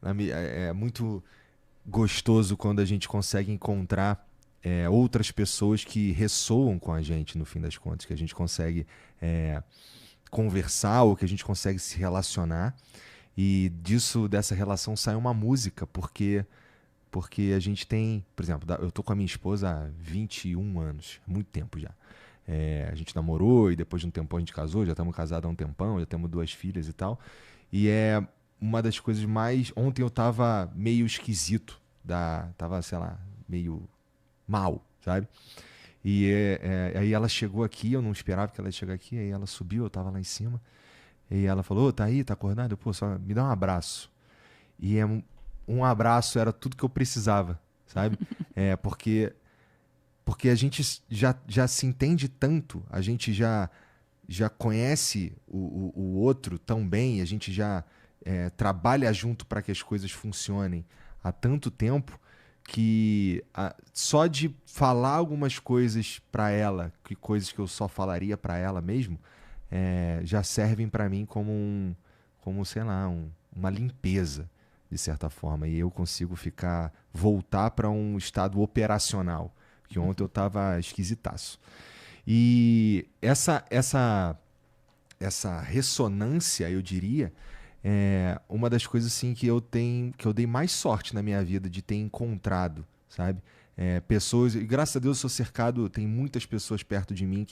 É muito gostoso quando a gente consegue encontrar outras pessoas que ressoam com a gente, no fim das contas, que a gente consegue é, conversar ou que a gente consegue se relacionar. E dessa relação sai uma música, porque a gente tem, por exemplo, eu tô com a minha esposa há 21 anos, muito tempo já. A gente namorou e depois de um tempão a gente casou, já estamos casados há um tempão, já temos 2 filhas e tal. E é uma das coisas mais. Ontem eu tava meio esquisito, tava, sei lá, meio mal, sabe? E aí ela chegou aqui, eu não esperava que ela ia chegar aqui, aí ela subiu, eu tava lá em cima. E ela falou: "Ô, tá aí, tá acordado?" Pô, só me dá um abraço. E um abraço era tudo que eu precisava, sabe? Porque a gente já se entende tanto, a gente já conhece o outro tão bem, a gente já trabalha junto para que as coisas funcionem há tanto tempo que só de falar algumas coisas para ela, que coisas que eu só falaria para ela mesmo, já servem para mim como sei lá, uma limpeza de certa forma, e eu consigo voltar para um estado operacional, que ontem eu estava esquisitaço. E essa ressonância, eu diria, é uma das coisas assim que eu dei mais sorte na minha vida de ter encontrado, sabe? Pessoas, e graças a Deus eu sou cercado, tem muitas pessoas perto de mim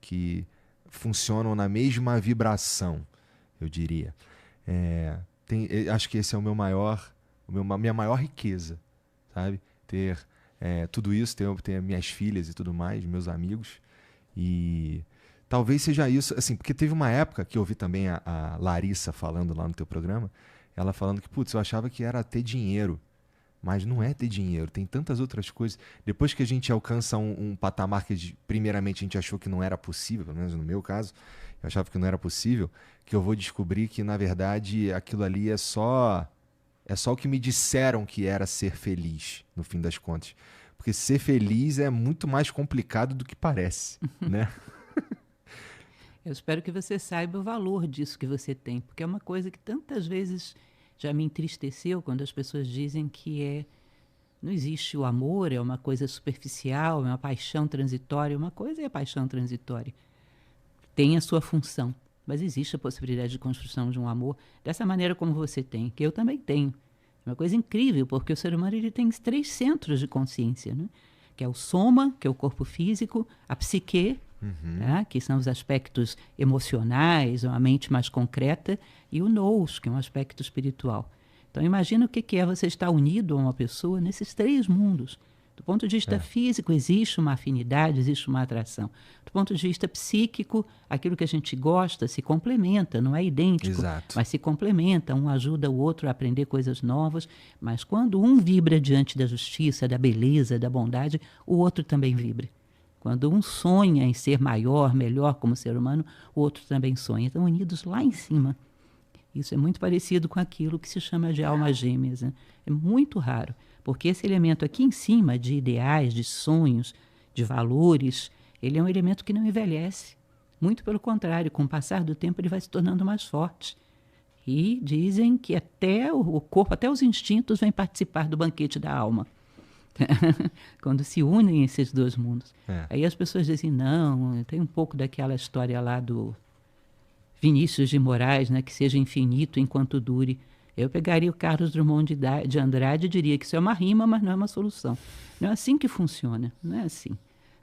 que funcionam na mesma vibração, eu diria. Acho que esse é minha maior riqueza, sabe? Ter tudo isso, ter minhas filhas e tudo mais, meus amigos. E talvez seja isso, assim, porque teve uma época que eu ouvi também a Larissa falando lá no teu programa, ela falando que, putz, eu achava que era ter dinheiro, mas não é ter dinheiro, tem tantas outras coisas. Depois que a gente alcança um patamar que, primeiramente, a gente achou que não era possível, pelo menos no meu caso, eu achava que não era possível, que eu vou descobrir que, na verdade, aquilo ali é só o que me disseram que era ser feliz, no fim das contas. Porque ser feliz é muito mais complicado do que parece, né? Eu espero que você saiba o valor disso que você tem, porque é uma coisa que tantas vezes já me entristeceu quando as pessoas dizem que não existe o amor, é uma coisa superficial, é uma paixão transitória. Uma coisa é a paixão transitória, tem a sua função, mas existe a possibilidade de construção de um amor dessa maneira como você tem, que eu também tenho. É uma coisa incrível, porque o ser humano ele tem 3 centros de consciência, né? Que é o soma, que é o corpo físico, a psique, Uhum. tá? Que são os aspectos emocionais, uma mente mais concreta, e o nous, que é um aspecto espiritual. Então imagina o que é você estar unido a uma pessoa nesses 3 mundos. Do ponto de vista É, físico, existe uma afinidade, existe uma atração. Do ponto de vista psíquico, aquilo que a gente gosta se complementa, não é idêntico, exato. mas se complementa, um ajuda o outro a aprender coisas novas. Mas quando um vibra diante da justiça, da beleza, da bondade, o outro também vibra. Quando um sonha em ser maior, melhor como ser humano, o outro também sonha. Estão unidos lá em cima. Isso é muito parecido com aquilo que se chama de almas gêmeas, né? É muito raro, porque esse elemento aqui em cima, de ideais, de sonhos, de valores, ele é um elemento que não envelhece. Muito pelo contrário, com o passar do tempo ele vai se tornando mais forte. E dizem que até o corpo, até os instintos vêm participar do banquete da alma. Quando se unem esses 2 mundos. É. Aí as pessoas dizem, não, tem um pouco daquela história lá do Vinícius de Moraes, né, que seja infinito enquanto dure. Eu pegaria o Carlos Drummond de Andrade e diria que isso é uma rima, mas não é uma solução. Não é assim que funciona, não é assim.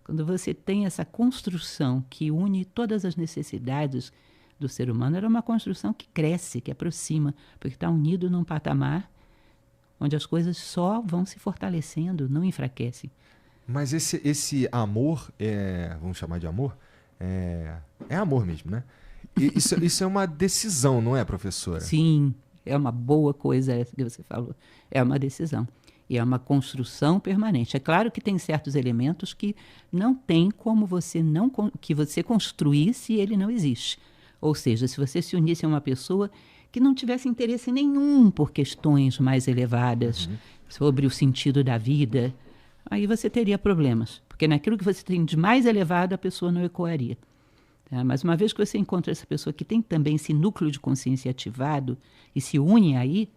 Quando você tem essa construção que une todas as necessidades do ser humano, era uma construção que cresce, que aproxima, porque está unido num patamar onde as coisas só vão se fortalecendo, não enfraquecem. Mas esse amor, vamos chamar de amor, é amor mesmo, né? E isso é uma decisão, não é, professora? Sim, é uma boa coisa essa que você falou. É uma decisão. E é uma construção permanente. É claro que tem certos elementos que não tem como que você construir se ele não existe. Ou seja, se você se unisse a uma pessoa que não tivesse interesse nenhum por questões mais elevadas Uhum. sobre o sentido da vida, aí você teria problemas. Porque naquilo que você tem de mais elevado, a pessoa não ecoaria. Tá? Mas uma vez que você encontra essa pessoa que tem também esse núcleo de consciência ativado e se une aí,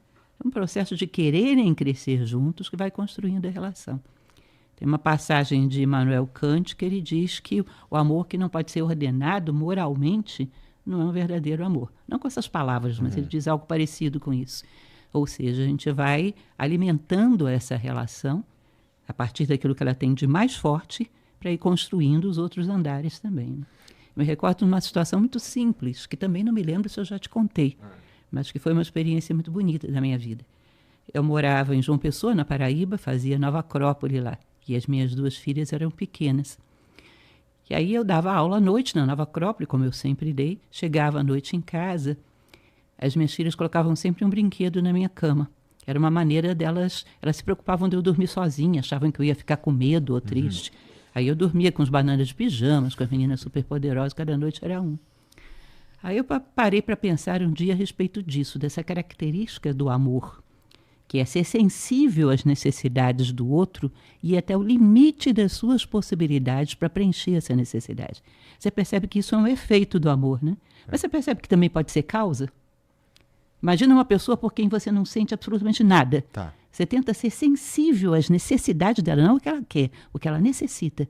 É um processo de quererem crescer juntos que vai construindo a relação. Tem uma passagem de Immanuel Kant que ele diz que o amor que não pode ser ordenado moralmente não é um verdadeiro amor. Não com essas palavras, mas ele diz algo parecido com isso. Ou seja, a gente vai alimentando essa relação a partir daquilo que ela tem de mais forte para ir construindo os outros andares também. Né? Eu me recordo de uma situação muito simples, que também não me lembro se eu já te contei, mas que foi uma experiência muito bonita da minha vida. Eu morava em João Pessoa, na Paraíba, fazia Nova Acrópole lá. E as minhas 2 filhas eram pequenas. E aí eu dava aula à noite na Nova Acrópole, como eu sempre dei. Chegava à noite em casa, as minhas filhas colocavam sempre um brinquedo na minha cama. Era uma maneira delas... Elas se preocupavam de eu dormir sozinha, achavam que eu ia ficar com medo ou triste. Aí eu dormia com os bananas de pijamas, com as meninas superpoderosas, cada noite era um. Aí eu parei para pensar um dia a respeito disso, dessa característica do amor, que é ser sensível às necessidades do outro e ir até o limite das suas possibilidades para preencher essa necessidade. Você percebe que isso é um efeito do amor, né? Mas você percebe que também pode ser causa? Imagina uma pessoa por quem você não sente absolutamente nada. Tá. Você tenta ser sensível às necessidades dela, não o que ela quer, o que ela necessita.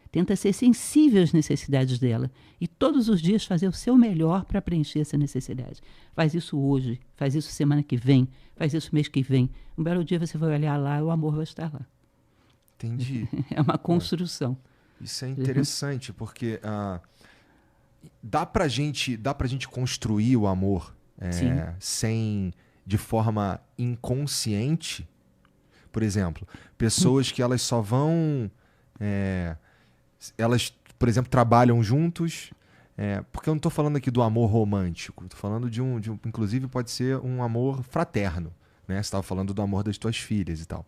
Tenta ser sensível às necessidades dela e todos os dias fazer o seu melhor para preencher essa necessidade. Faz isso hoje, faz isso semana que vem, faz isso mês que vem. Um belo dia você vai olhar lá e o amor vai estar lá. Entendi. É uma construção. Isso é interessante, porque dá pra gente construir o amor de forma inconsciente. Por exemplo, pessoas que elas só vão... elas, por exemplo, trabalham juntos, porque eu não estou falando aqui do amor romântico, estou falando inclusive pode ser um amor fraterno, né? Você estava falando do amor das tuas filhas e tal.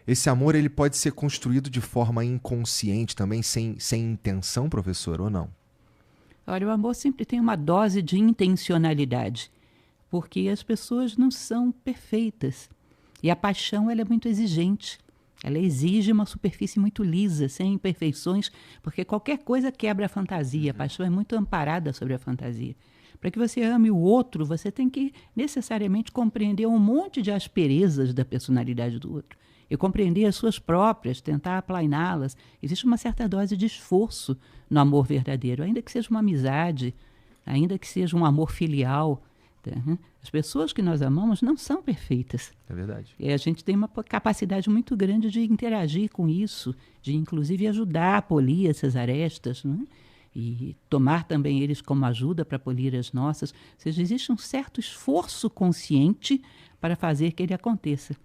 Esse amor ele pode ser construído de forma inconsciente também, sem intenção, professor, ou não? Olha, o amor sempre tem uma dose de intencionalidade, porque as pessoas não são perfeitas. E a paixão ela é muito exigente. Ela exige uma superfície muito lisa, sem imperfeições, porque qualquer coisa quebra a fantasia. A paixão é muito amparada sobre a fantasia. Para que você ame o outro, você tem que necessariamente compreender um monte de asperezas da personalidade do outro. E compreender as suas próprias, tentar aplainá-las. Existe uma certa dose de esforço no amor verdadeiro, ainda que seja uma amizade, ainda que seja um amor filial. As pessoas que nós amamos não são perfeitas. É verdade. E a gente tem uma capacidade muito grande de interagir com isso, de inclusive ajudar a polir essas arestas, né? E tomar também eles como ajuda para polir as nossas. Ou seja, existe um certo esforço consciente para fazer que ele aconteça.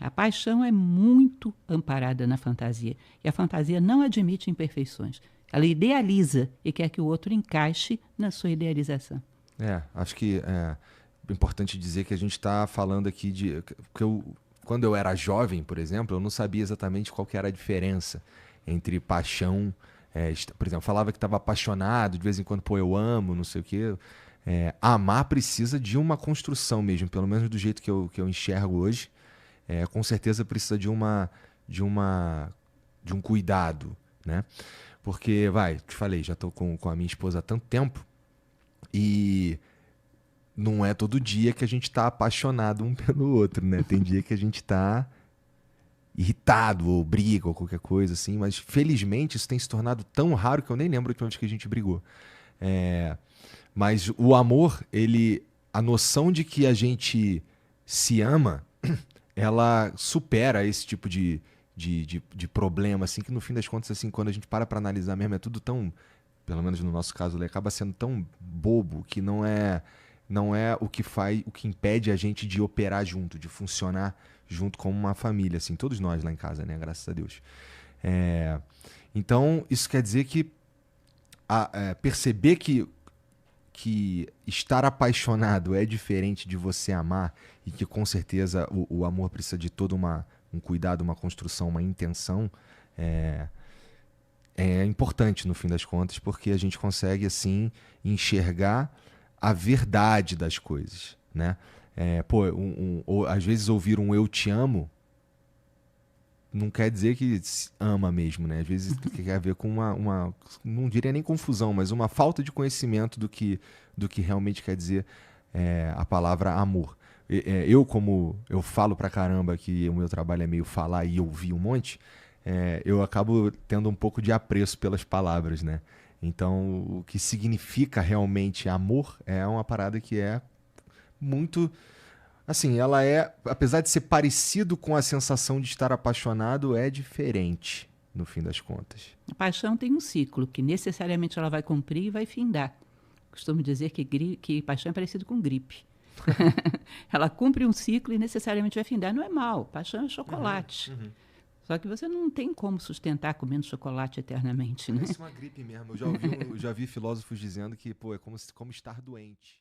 A paixão é muito amparada na fantasia. E a fantasia não admite imperfeições. Ela idealiza e quer que o outro encaixe na sua idealização. Acho que é importante dizer que a gente está falando aqui de... Quando eu era jovem, por exemplo, eu não sabia exatamente qual que era a diferença entre paixão... por exemplo, falava que estava apaixonado, de vez em quando, eu amo, não sei o quê. Amar precisa de uma construção mesmo, pelo menos do jeito que eu enxergo hoje. Com certeza precisa de um cuidado, né? Porque, te falei, já estou com a minha esposa há tanto tempo e não é todo dia que a gente está apaixonado um pelo outro, né? Tem dia que a gente está irritado ou briga ou qualquer coisa assim, mas felizmente isso tem se tornado tão raro que eu nem lembro a última vez que a gente brigou. Mas o amor, a noção de que a gente se ama, ela supera esse tipo de problema, assim, que no fim das contas, assim, quando a gente para analisar mesmo, é tudo tão, pelo menos no nosso caso, ele acaba sendo tão bobo que não é o que impede a gente de operar junto, de funcionar junto como uma família, assim, todos nós lá em casa, né, graças a Deus. Então, isso quer dizer que perceber que estar apaixonado é diferente de você amar e que com certeza o amor precisa de todo um cuidado, uma construção, uma intenção, é importante no fim das contas, porque a gente consegue assim enxergar a verdade das coisas, né? Às vezes ouvir um eu te amo não quer dizer que ama mesmo, né? Às vezes tem a ver com uma não diria nem confusão, mas uma falta de conhecimento do que realmente quer dizer a palavra amor. Como eu falo pra caramba que o meu trabalho é meio falar e ouvir um monte, eu acabo tendo um pouco de apreço pelas palavras, né? Então, o que significa realmente amor é uma parada que é muito. Assim, ela apesar de ser parecido com a sensação de estar apaixonado, é diferente, no fim das contas. A paixão tem um ciclo que necessariamente ela vai cumprir e vai findar. Costumo dizer que paixão é parecido com gripe. Ela cumpre um ciclo e necessariamente vai findar. Não é mal, paixão é chocolate. Uhum. Só que você não tem como sustentar comendo chocolate eternamente, né? Parece uma gripe mesmo. Eu já vi filósofos dizendo que, pô, é como estar doente.